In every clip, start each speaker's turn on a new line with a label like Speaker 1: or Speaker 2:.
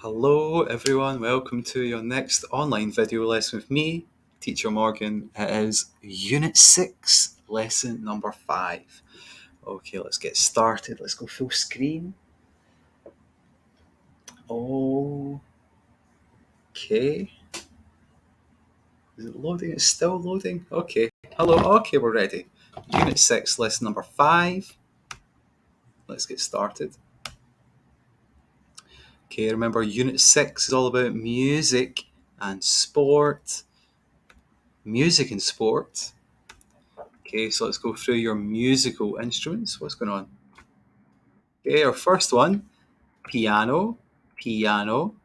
Speaker 1: Hello everyone, welcome to your next online video lesson with me, Teacher Morgan. It is Unit 6, lesson number 5. Okay, let's get started. Let's go full screen. Okay. Is it loading? It's still loading? Okay. Hello, okay, we're ready. Unit 6, lesson number 5. Let's get started. Okay, remember Unit 6 is all about music and sport. Music and sport. Okay, so let's go through your musical instruments. What's going on? Okay, our first one, piano. Piano.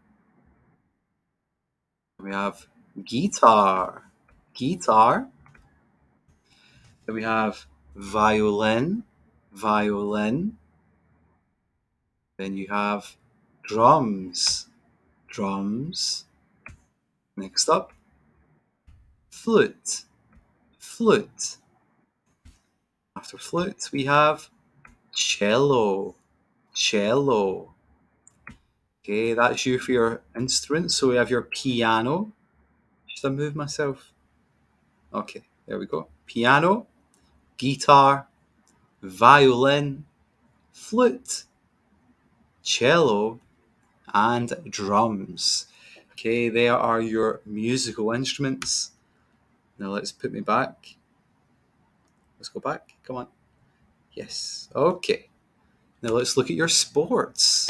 Speaker 1: We have guitar. Guitar. Then we have violin. Violin. Then you have drums. Drums. Next up, flute. Flute. After flute, we have cello. Cello. Okay, that's you for your instruments. So we have your piano. Should I move myself? Okay, there we go. Piano, guitar, violin, flute, cello, and drums. Okay, there are your musical instruments. Now let's put me back. Let's go back. Come on. Yes. Okay. Now let's look at your sports.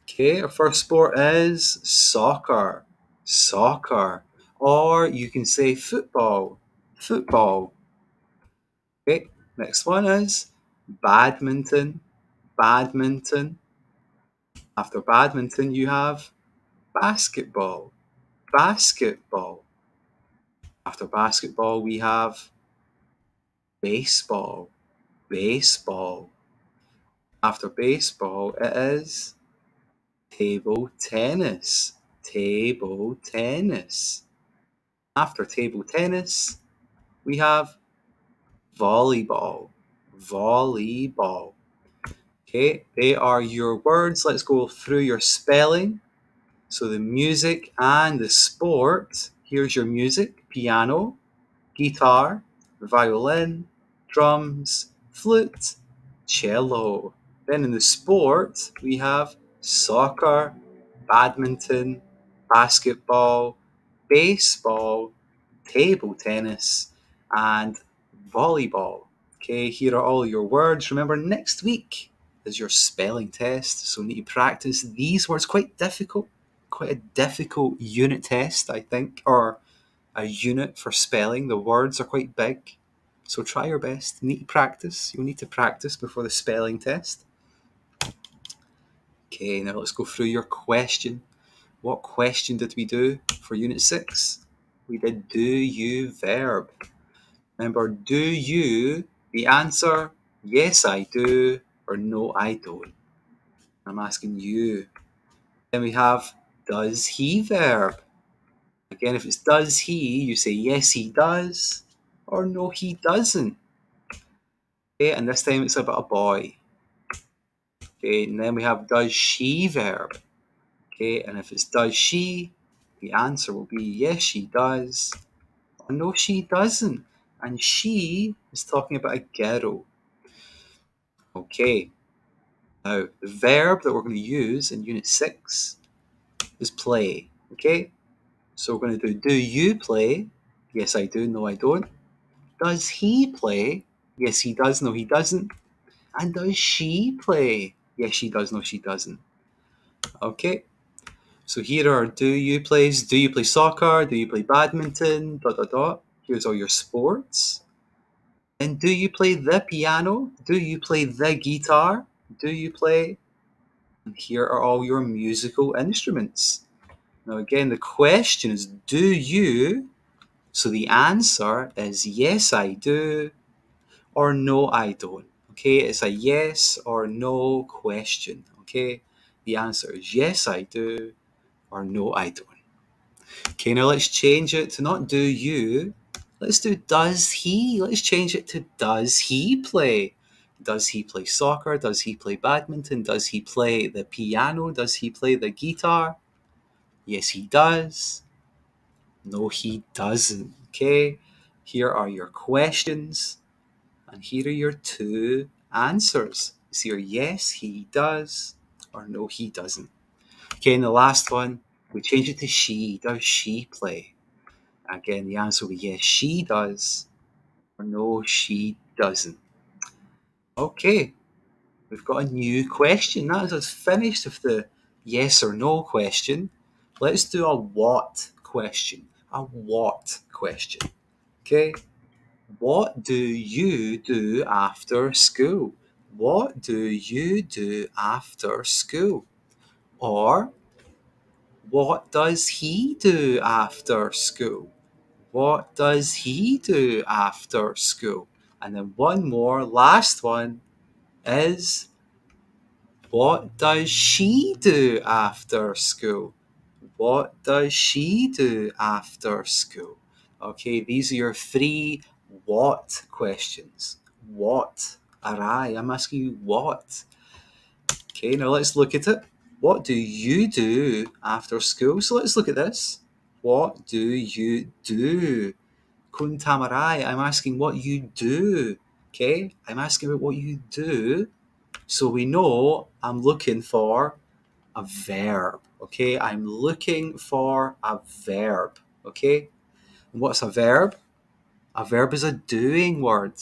Speaker 1: Okay, our first sport is soccer. Soccer. Or you can say football. Football. Okay, next one is badminton. Badminton. After badminton, you have basketball. Basketball. After basketball, we have baseball. Baseball. After baseball, it is table tennis. Table tennis. After table tennis, we have volleyball. Volleyball. Okay, they are your words. Let's go through your spelling. So the music and the sport. Here's your music: piano, guitar, violin, drums, flute, cello. Then in the sport, we have soccer, badminton, basketball, baseball, table tennis, and volleyball. Okay, here are all your words. Remember, next week is your spelling test, so you need to practice these words. Quite a difficult unit test, I think, or a unit for spelling. The words are quite big, so try your best. You need to practice. You'll need to practice before the spelling test. Okay, now let's go through your question. What question did we do for Unit 6? We did do you verb. Remember, do you, the answer, yes I do, or no I don't. I'm asking you. Then we have does he verb. Again, if it's does he, you say yes he does, or no he doesn't. Okay, and this time it's about a boy. Okay, and then we have does she verb. Okay, and if it's does she, the answer will be yes she does, or no she doesn't. And she is talking about a girl. Okay, now the verb that we're going to use in Unit 6 is play. Okay, so we're going to do you play? Yes I do, no I don't. Does he play? Yes he does, no he doesn't. And does she play? Yes she does, no she doesn't. Okay, so here are do you plays. Do you play soccer? Do you play badminton? ... Here's all your sports. And do you play the piano? Do you play the guitar? Do you play? And here are all your musical instruments. Now again, the question is do you? So the answer is yes I do, or no I don't. Okay, it's a yes or no question. Okay, the answer is yes I do, or no I don't. Okay, now let's change it to not do you. Let's do does he. Let's change it to does he play? Does he play soccer? Does he play badminton? Does he play the piano? Does he play the guitar? Yes, he does. No, he doesn't. Okay, here are your questions, and here are your two answers. It's either yes, he does, or no, he doesn't. Okay, and the last one, we change it to she. Does she play? Again, the answer will be yes, she does, or no, she doesn't. Okay, we've got a new question. That is us finished with the yes or no question. Let's do a what question. A what question. Okay, what do you do after school? What do you do after school? Or what does he do after school? What does he do after school? And then one more, last one is what does she do after school? What does she do after school? Okay, these are your three what questions. What? Arai, I'm asking you what. Okay, now let's look at it. What do you do after school? So let's look at this. What do you do? Kun tamarai, I'm asking what you do. Okay, I'm asking about what you do. So we know I'm looking for a verb. Okay, I'm looking for a verb. Okay, and what's a verb? A verb is a doing word.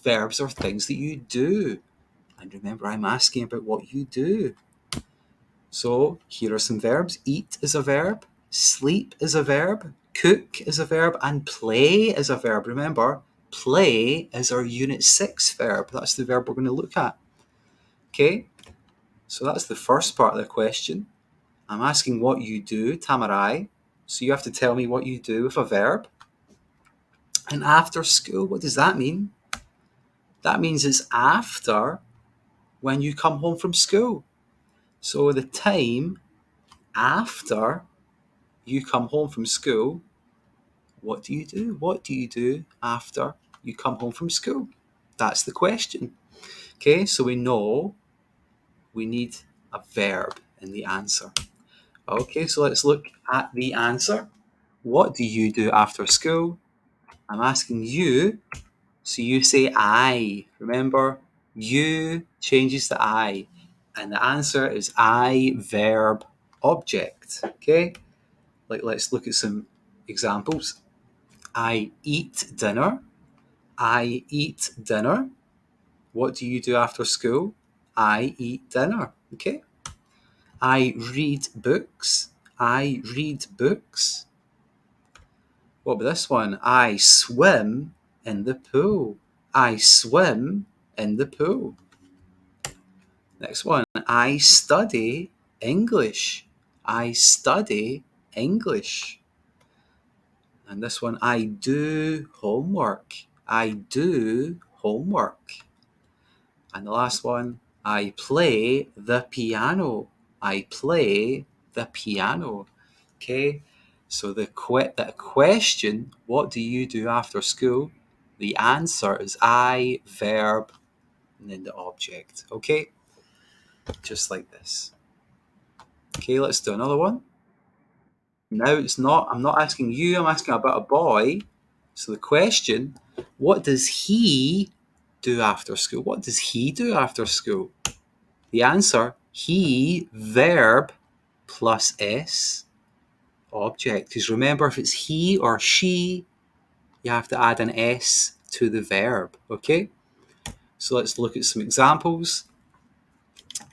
Speaker 1: Verbs are things that you do. And remember, I'm asking about what you do. So here are some verbs. Eat is a verb. Sleep is a verb. Cook is a verb. And play is a verb. Remember, play is our Unit 6 verb. That's the verb we're going to look at. Okay, so that's the first part of the question. I'm asking what you do, Tamarai. So you have to tell me what you do with a verb. And after school, what does that mean? That means it's after when you come home from school. So the time after you come home from school, what do you do? What do you do after you come home from school? That's the question. Okay, so we know we need a verb in the answer. Okay, so let's look at the answer. What do you do after school? I'm asking you, so you say I. Remember, you changes to I. And the answer is I, verb, object. Okay? Like, let's look at some examples. I eat dinner. I eat dinner. What do you do after school? I eat dinner. Okay? I read books. I read books. What about this one? I swim in the pool. I swim in the pool. Next one. I study English. I study English. And this one. I do homework. I do homework. And the last one. I play the piano. I play the piano. Okay, so the question, what do you do after school? The answer is I, verb, and then the object. Okay, just like this. Okay, let's do another one. Now I'm not asking you, I'm asking about a boy. So the question, what does he do after school? What does he do after school? The answer, he, verb, plus S, object. Because remember, if it's he or she, you have to add an S to the verb, okay? So let's look at some examples.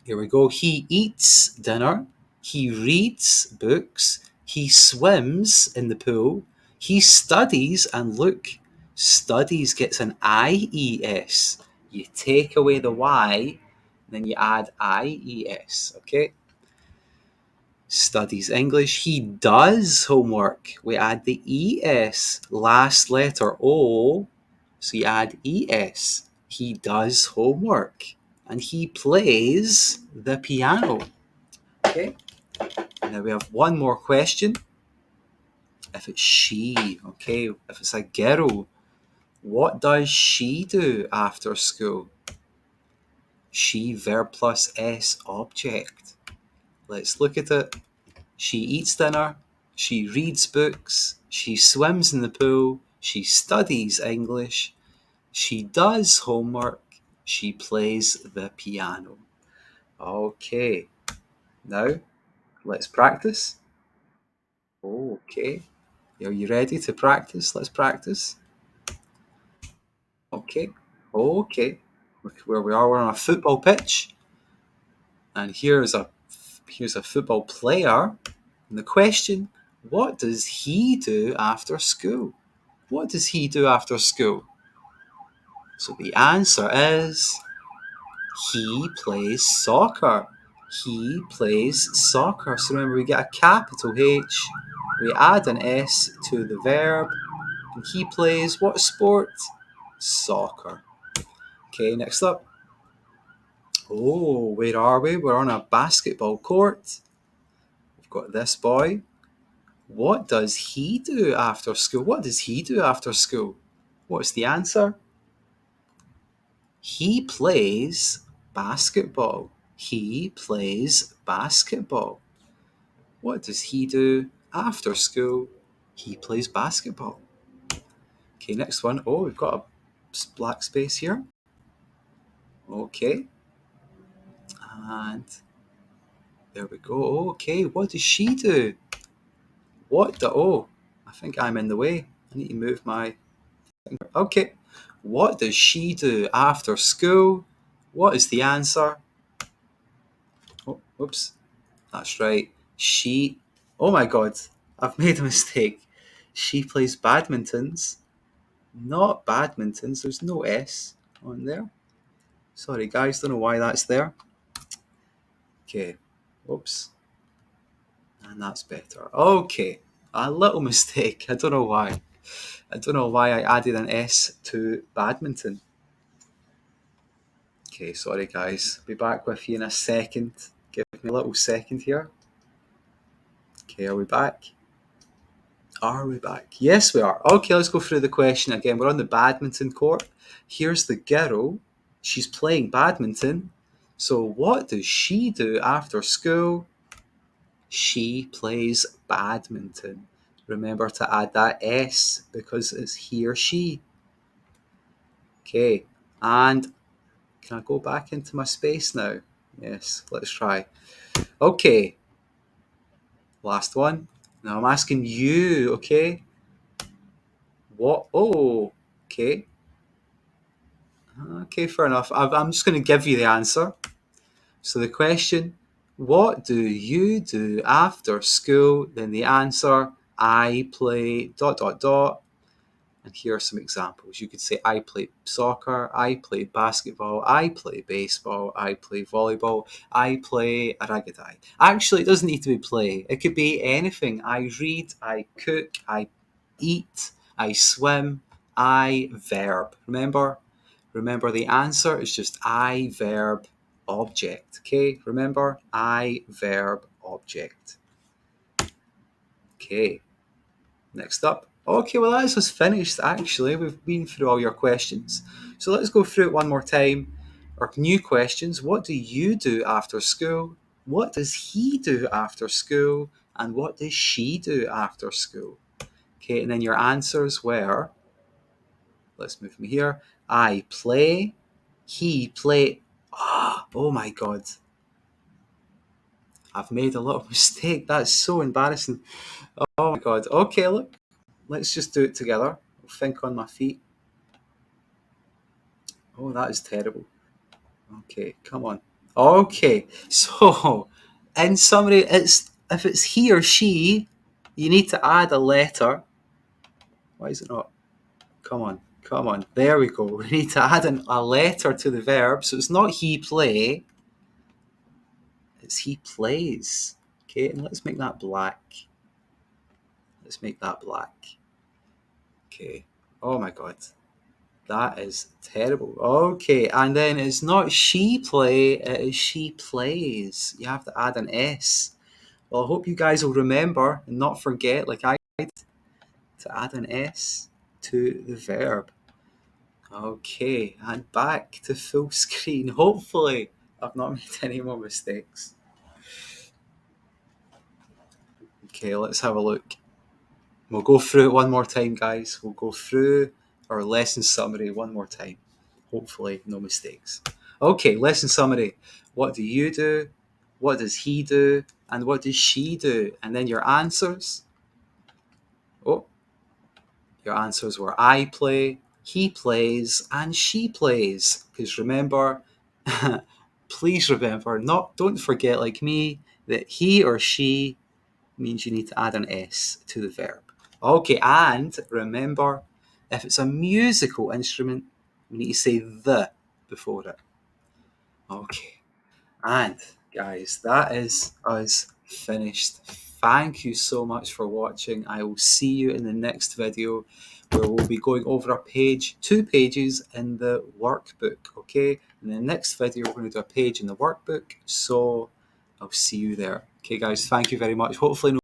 Speaker 1: Here we go. He eats dinner. He reads books. He swims in the pool. He studies, and look, studies gets an IES. You take away the Y, then you add IES, okay? Studies English. He does homework. We add the ES, last letter O, so you add ES. He does homework. And he plays the piano. Okay. And now we have one more question. If it's she, okay, if it's a girl, what does she do after school? She, verb plus S, object. Let's look at it. She eats dinner. She reads books. She swims in the pool. She studies English. She does homework. She plays the piano. Okay. Now, let's practice. Okay. Are you ready to practice? Let's practice. Okay. Okay. Look where we are. We're on a football pitch. And here's a football player. And the question, what does he do after school? What does he do after school? So the answer is he plays soccer. He plays soccer. So remember, we get a capital H, we add an S to the verb, and he plays what sport? Soccer. Okay, next up. Oh, where are we? We're on a basketball court. We've got this boy. What does he do after school? What does he do after school? What's the answer? He plays basketball. He plays basketball. What does he do after school? He plays basketball. Okay, next one. Oh, we've got a black space here. Okay. And there we go. Okay, what does she do? Oh, I think I'm in the way. I need to move my finger. Okay. What does she do after school? What is the answer? Oh, oops. That's right. Oh my God, I've made a mistake. She plays badmintons, not badmintons. There's no S on there. Sorry, guys, don't know why that's there. Okay, oops. And that's better. Okay, a little mistake. I don't know why. I don't know why I added an S to badminton. Okay, sorry, guys. Be back with you in a second. Give me a little second here. Okay, are we back? Are we back? Yes, we are. Okay, let's go through the question again. We're on the badminton court. Here's the girl. She's playing badminton. So what does she do after school? She plays badminton. Remember to add that S because it's he or she. Okay, and can I go back into my space now? Yes, let's try. Okay, last one. Now I'm asking you, okay? What? Oh, okay. Okay, fair enough. I'm just going to give you the answer. So the question, what do you do after school? Then the answer, I play ... And here are some examples. You could say, I play soccer, I play basketball, I play baseball, I play volleyball, I play aragadai. Actually, it doesn't need to be play. It could be anything. I read, I cook, I eat, I swim, I verb. Remember, the answer is just I verb object. Okay, remember, I verb object. Okay. Next up. Okay, well, that's us finished, actually. We've been through all your questions. So let's go through it one more time. Our new questions. What do you do after school? What does he do after school? And what does she do after school? Okay, and then your answers were, let's move from here. I play. He play. Oh my God. I've made a little mistake. That's so embarrassing. Oh my God. Okay, look. Let's just do it together. I'll think on my feet. Oh, that is terrible. Okay, come on. Okay, so in summary, if it's he or she, you need to add a letter. Why is it not? Come on. There we go. We need to add a letter to the verb. So it's not he play, it's he plays. Okay, and let's make that black. Okay. Oh my God. That is terrible. Okay, and then it's not she play, it is she plays. You have to add an S. Well, I hope you guys will remember and not forget, like I did, to add an S to the verb. Okay, and back to full screen. Hopefully, I've not made any more mistakes. Okay, let's have a look. We'll go through it one more time, guys. We'll go through our lesson summary one more time. Hopefully, no mistakes. Okay, lesson summary. What do you do? What does he do? And what does she do? And then your answers. Oh, your answers were I play, he plays, and she plays. Because remember, please remember, don't forget like me, that he or she means you need to add an S to the verb. Okay, and remember, if it's a musical instrument, we need to say the before it. Okay, and guys, that is us finished. Thank you so much for watching. I will see you in the next video where we'll be going over a page, 2 pages in the workbook. Okay, in the next video, we're going to do a page in the workbook. So I'll see you there. Okay, guys, thank you very much. Hopefully,